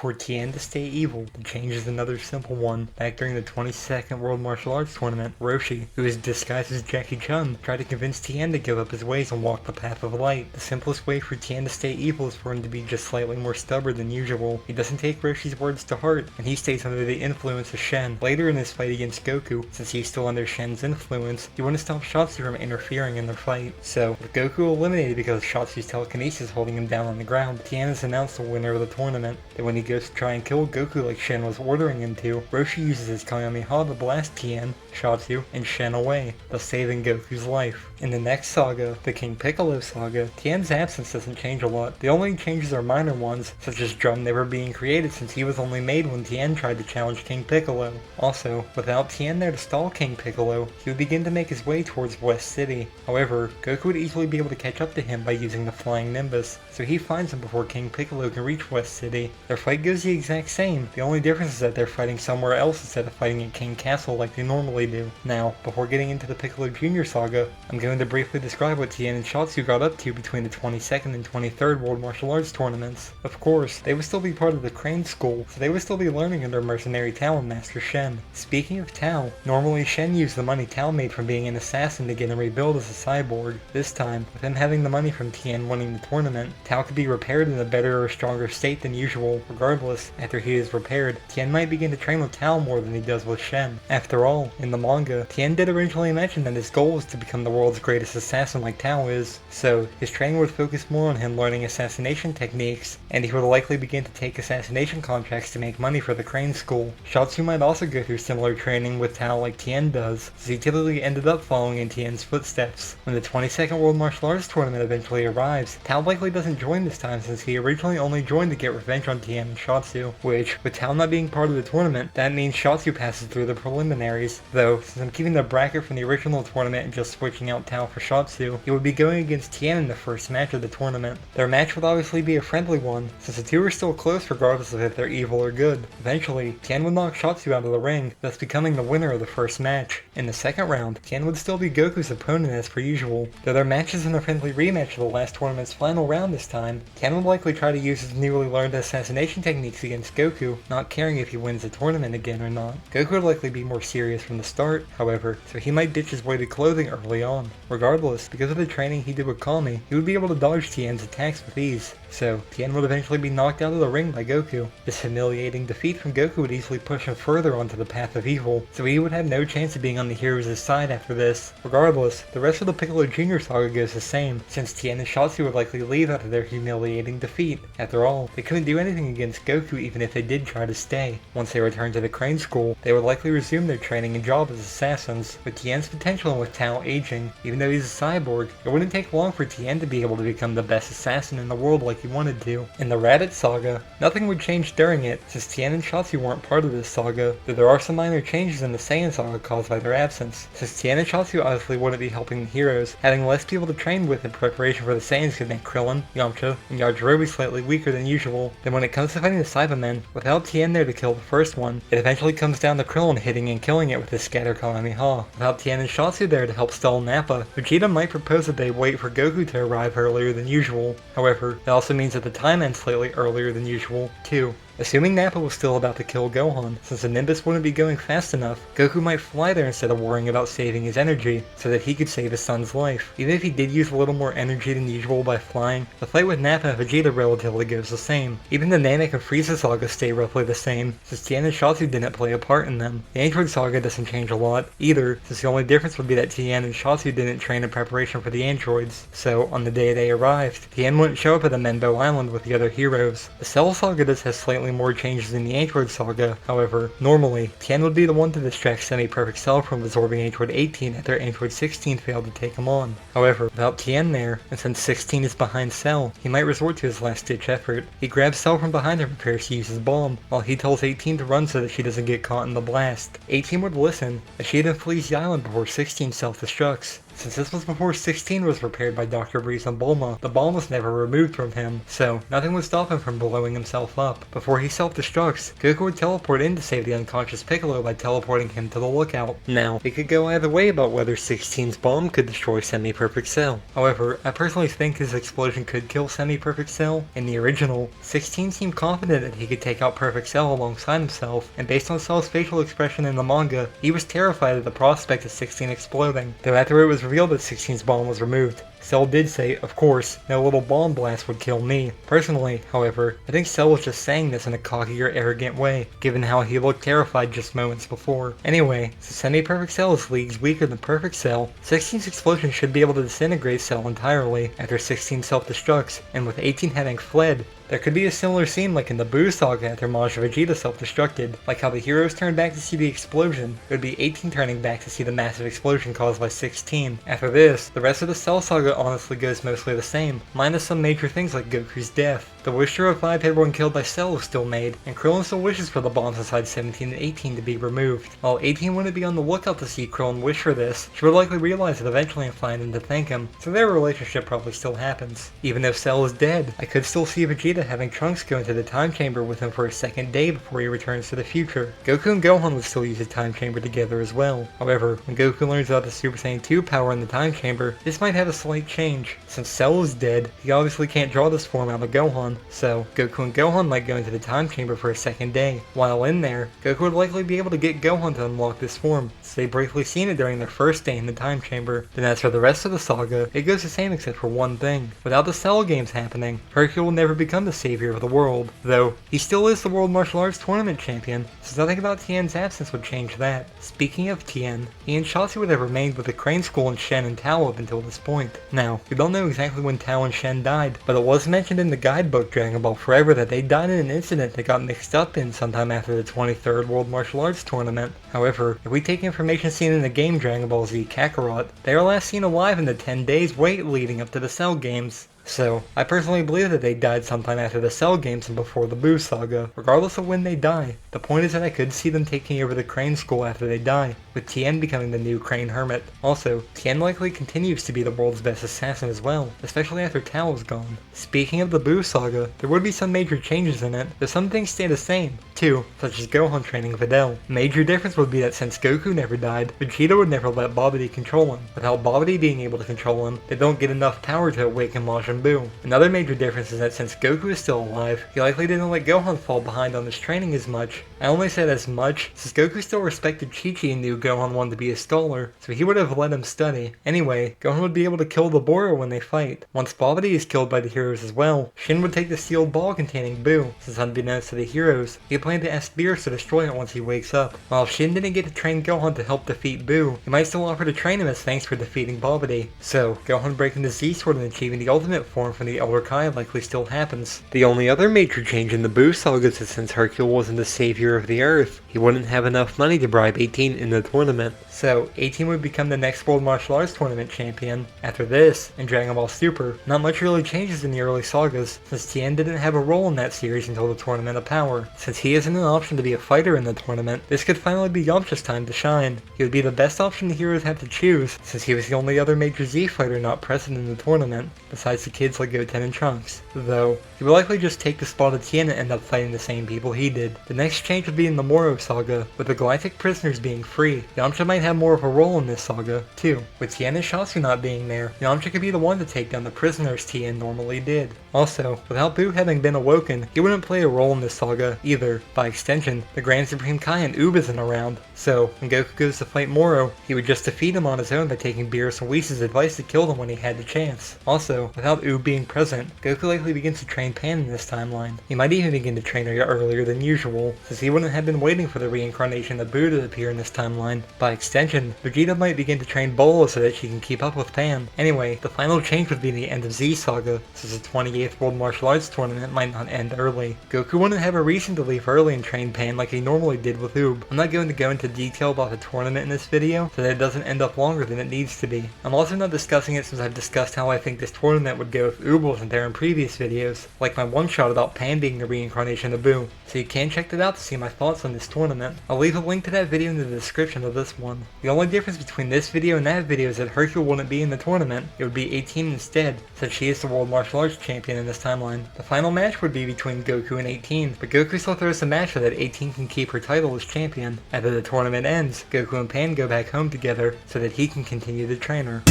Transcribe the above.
For Tien to stay evil, the change is another simple one. Back during the 22nd World Martial Arts Tournament, Roshi, who is disguised as Jackie Chun, tried to convince Tien to give up his ways and walk the path of light. The simplest way for Tien to stay evil is for him to be just slightly more stubborn than usual. He doesn't take Roshi's words to heart, and he stays under the influence of Shen. Later in his fight against Goku, since he's still under Shen's influence, he wouldn't stop Shotsu from interfering in their fight. So, with Goku eliminated because of Shotsu's telekinesis holding him down on the ground, Tien is announced the winner of the tournament. Then when he goes to try and kill Goku like Shen was ordering him to, Roshi uses his Kamehameha to blast Tien, Shotsu, and Shen away, thus saving Goku's life. In the next saga, the King Piccolo saga, Tien's absence doesn't change a lot. The only changes are minor ones, such as Drum never being created since he was only made when Tien tried to challenge King Piccolo. Also, without Tien there to stall King Piccolo, he would begin to make his way towards West City. However, Goku would easily be able to catch up to him by using the Flying Nimbus, so he finds him before King Piccolo can reach West City. Their fight goes the exact same, the only difference is that they're fighting somewhere else instead of fighting at King Castle like they normally do. Now, before getting into the Piccolo Jr. saga, I'm going to briefly describe what Tien and Shotsu got up to between the 22nd and 23rd World Martial Arts tournaments. Of course, they would still be part of the Crane School, so they would still be learning under mercenary Tao and Master Shen. Speaking of Tao, normally Shen used the money Tao made from being an assassin to get him rebuilt as a cyborg. This time, with him having the money from Tien winning the tournament, Tao could be repaired in a better or stronger state than usual. Regardless, after he is repaired, Tien might begin to train with Tao more than he does with Shen. After all, in the manga, Tien did originally mention that his goal was to become the world's greatest assassin like Tao is, so his training would focus more on him learning assassination techniques, and he would likely begin to take assassination contracts to make money for the Crane School. Shotsu might also go through similar training with Tao like Tien does, as he typically ended up following in Tien's footsteps. When the 22nd World Martial Arts Tournament eventually arrives, Tao likely doesn't join this time since he originally only joined to get revenge on Tien and Shotsu, which, with Tao not being part of the tournament, that means Shotsu passes through the preliminaries. Though, since I'm keeping the bracket from the original tournament and just switching out Tao for Shotsu, he would be going against Tien in the first match of the tournament. Their match would obviously be a friendly one, since the two are still close regardless of if they're evil or good. Eventually, Tien would knock Shotsu out of the ring, thus becoming the winner of the first match. In the second round, Tien would still be Goku's opponent as per usual, though their match is in a friendly rematch of the last tournament's final round this time. Tien would likely try to use his newly learned assassination techniques against Goku, not caring if he wins the tournament again or not. Goku would likely be more serious from the start, however, so he might ditch his weighted clothing early on. Regardless, because of the training he did with Kami, he would be able to dodge Tien's attacks with ease, so Tien would eventually be knocked out of the ring by Goku. This humiliating defeat from Goku would easily push him further onto the path of evil, so he would have no chance of being on the heroes' side after this. Regardless, the rest of the Piccolo Jr. saga goes the same, since Tien and Shotsu would likely leave after their humiliating defeat. After all, they couldn't do anything against Goku even if they did try to stay. Once they returned to the Crane School, they would likely resume their training and job as assassins. With Tien's potential and with Tao aging, even though he's a cyborg, it wouldn't take long for Tien to be able to become the best assassin in the world like he wanted to. In the Raditz saga, nothing would change during it, since Tien and Shotsu weren't part of this saga, though there are some minor changes in the Saiyan saga caused by their absence. Since Tien and Shotsu obviously wouldn't be helping the heroes, having less people to train with in preparation for the Saiyans could make Krillin, Yamcha, and Yajirobe slightly weaker than usual. Then when it comes to fighting the Cybermen, without Tien there to kill the first one, it eventually comes down to Krillin hitting and killing it with his Scatter Kamehameha. Without Tien and Shotsu there to help stall Nappa, Vegeta might propose that they wait for Goku to arrive earlier than usual. However, it also means that the time ends slightly earlier than usual, too. Assuming Nappa was still about to kill Gohan, since the Nimbus wouldn't be going fast enough, Goku might fly there instead of worrying about saving his energy, so that he could save his son's life. Even if he did use a little more energy than usual by flying, the fight with Nappa and Vegeta relatively goes the same. Even the Namek and Frieza saga stay roughly the same, since Tien and Shotsu didn't play a part in them. The Android saga doesn't change a lot, either, since the only difference would be that Tien and Shotsu didn't train in preparation for the androids, so on the day they arrived, Tien wouldn't show up at the Menbo Island with the other heroes. The Cell saga does have slightly more changes in the Android saga, however, normally, Tien would be the one to distract Semi-Perfect Cell from absorbing Android 18 after Android 16 failed to take him on. However, without Tien there, and since 16 is behind Cell, he might resort to his last-ditch effort. He grabs Cell from behind and prepares to use his bomb, while he tells 18 to run so that she doesn't get caught in the blast. 18 would listen, as she then flees the island before 16 self-destructs. Since this was before 16 was prepared by Dr. Breeze and Bulma, the bomb was never removed from him, so nothing would stop him from blowing himself up. Before he self-destructs, Goku would teleport in to save the unconscious Piccolo by teleporting him to the lookout. Now, it could go either way about whether 16's bomb could destroy Semi-Perfect Cell. However, I personally think his explosion could kill Semi-Perfect Cell. In the original, 16 seemed confident that he could take out Perfect Cell alongside himself, and based on Cell's facial expression in the manga, he was terrified at the prospect of 16 exploding, though after it was revealed that 16's bomb was removed, Cell did say, of course, no little bomb blast would kill me. Personally, however, I think Cell was just saying this in a cocky or arrogant way, given how he looked terrified just moments before. Anyway, since Semi-Perfect Cell is leagues weaker than Perfect Cell, 16's explosion should be able to disintegrate Cell entirely after 16 self-destructs, and with 18 having fled, there could be a similar scene like in the Buu Saga after Majin Vegeta self-destructed. Like how the heroes turned back to see the explosion, it would be 18 turning back to see the massive explosion caused by 16. After this, the rest of the Cell Saga honestly goes mostly the same, minus some major things like Goku's death. The wish to revive everyone killed by Cell is still made, and Krillin still wishes for the bombs inside 17 and 18 to be removed. While 18 wouldn't be on the lookout to see Krillin wish for this, she would likely realize it eventually and find him to thank him, so their relationship probably still happens. Even if Cell is dead, I could still see Vegeta having Trunks go into the time chamber with him for a second day before he returns to the future. Goku and Gohan would still use the time chamber together as well. However, when Goku learns about the Super Saiyan 2 power in the time chamber, this might have a slight change. Since Cell is dead, he obviously can't draw this form out of Gohan, so Goku and Gohan might go into the time chamber for a second day. While in there, Goku would likely be able to get Gohan to unlock this form, since they've briefly seen it during their first day in the time chamber. Then as for the rest of the saga, it goes the same except for one thing. Without the Cell games happening, Hercule will never become the savior of the world, though he still is the World Martial Arts Tournament champion, so nothing about Tien's absence would change that. Speaking of Tien, he and Shotzi would have remained with the Crane School and Shen and Tao up until this point. Now, we don't know exactly when Tao and Shen died, but it was mentioned in the guidebook Dragon Ball Forever that they died in an incident that got mixed up in sometime after the 23rd World Martial Arts Tournament. However, if we take information seen in the game Dragon Ball Z Kakarot, they are last seen alive in the 10 days wait leading up to the Cell games. So, I personally believe that they died sometime after the Cell games and before the Buu Saga, regardless of when they die. The point is that I could see them taking over the Crane School after they die, with Tien becoming the new Crane Hermit. Also, Tien likely continues to be the world's best assassin as well, especially after Tao is gone. Speaking of the Buu Saga, there would be some major changes in it, though some things stay the same, too, such as Gohan training Videl. Major difference would be that since Goku never died, Vegeta would never let Babidi control him. Without Babidi being able to control him, they don't get enough power to awaken Majin Buu. Another major difference is that since Goku is still alive, he likely didn't let Gohan fall behind on his training as much. I only said as much, since Goku still respected Chi-Chi and knew Gohan wanted to be a scholar, so he would have let him study. Anyway, Gohan would be able to kill the Boro when they fight. Once Babidi is killed by the heroes as well, Shin would take the sealed ball containing Buu, since unbeknownst to the heroes, he planned to ask Beerus to destroy it once he wakes up. While if Shin didn't get to train Gohan to help defeat Buu, he might still offer to train him as thanks for defeating Babidi. So, Gohan breaking the Z-Sword and achieving the ultimate form from the Elder Kai likely still happens. The only other major change in the Buu Saga is that since Hercule wasn't the savior of the Earth, he wouldn't have enough money to bribe 18 in the tournament. So, 18 would become the next World Martial Arts Tournament champion. After this, in Dragon Ball Super, not much really changes in the early sagas, since Tien didn't have a role in that series until the Tournament of Power. Since he isn't an option to be a fighter in the tournament, this could finally be Yamcha's time to shine. He would be the best option the heroes had to choose, since he was the only other major Z fighter not present in the tournament, besides the kids like Goten and Trunks. Though, he would likely just take the spot of Tien and end up fighting the same people he did. The next change would be in the Moro saga, with the galactic prisoners being free. Yamcha might have more of a role in this saga, too. With Tien and Shasu not being there, Yamcha could be the one to take down the prisoners Tien normally did. Also, without Buu having been awoken, he wouldn't play a role in this saga either. By extension, the Grand Supreme Kai and Oob isn't around, so when Goku goes to fight Moro, he would just defeat him on his own by taking Beerus and Whis' advice to kill them when he had the chance. Also, without Oob being present, Goku likely begins to train Pan in this timeline. He might even begin to train her earlier than usual, since he wouldn't have been waiting for the reincarnation of Buu to appear in this timeline. By extension, Vegeta might begin to train Bolo so that she can keep up with Pan. Anyway, the final change would be the end of Z Saga, since the 28th World Martial Arts Tournament might not end early. Goku wouldn't have a reason to leave early and train Pan like he normally did with Oob. I'm not going to go into detail about the tournament in this video, so that it doesn't end up longer than it needs to be. I'm also not discussing it since I've discussed how I think this tournament would go if Oob wasn't there in previous videos, like my one-shot about Pan being the reincarnation of Buu, so you can check that out to see my thoughts on this tournament. I'll leave a link to that video in the description of this one. The only difference between this video and that video is that Hercule wouldn't be in the tournament, it would be 18 instead, since she is the World Martial Arts Champion in this timeline. The final match would be between Goku and 18, but Goku still throws a match so that 18 can keep her title as champion. After the tournament ends, Goku and Pan go back home together so that he can continue to train her.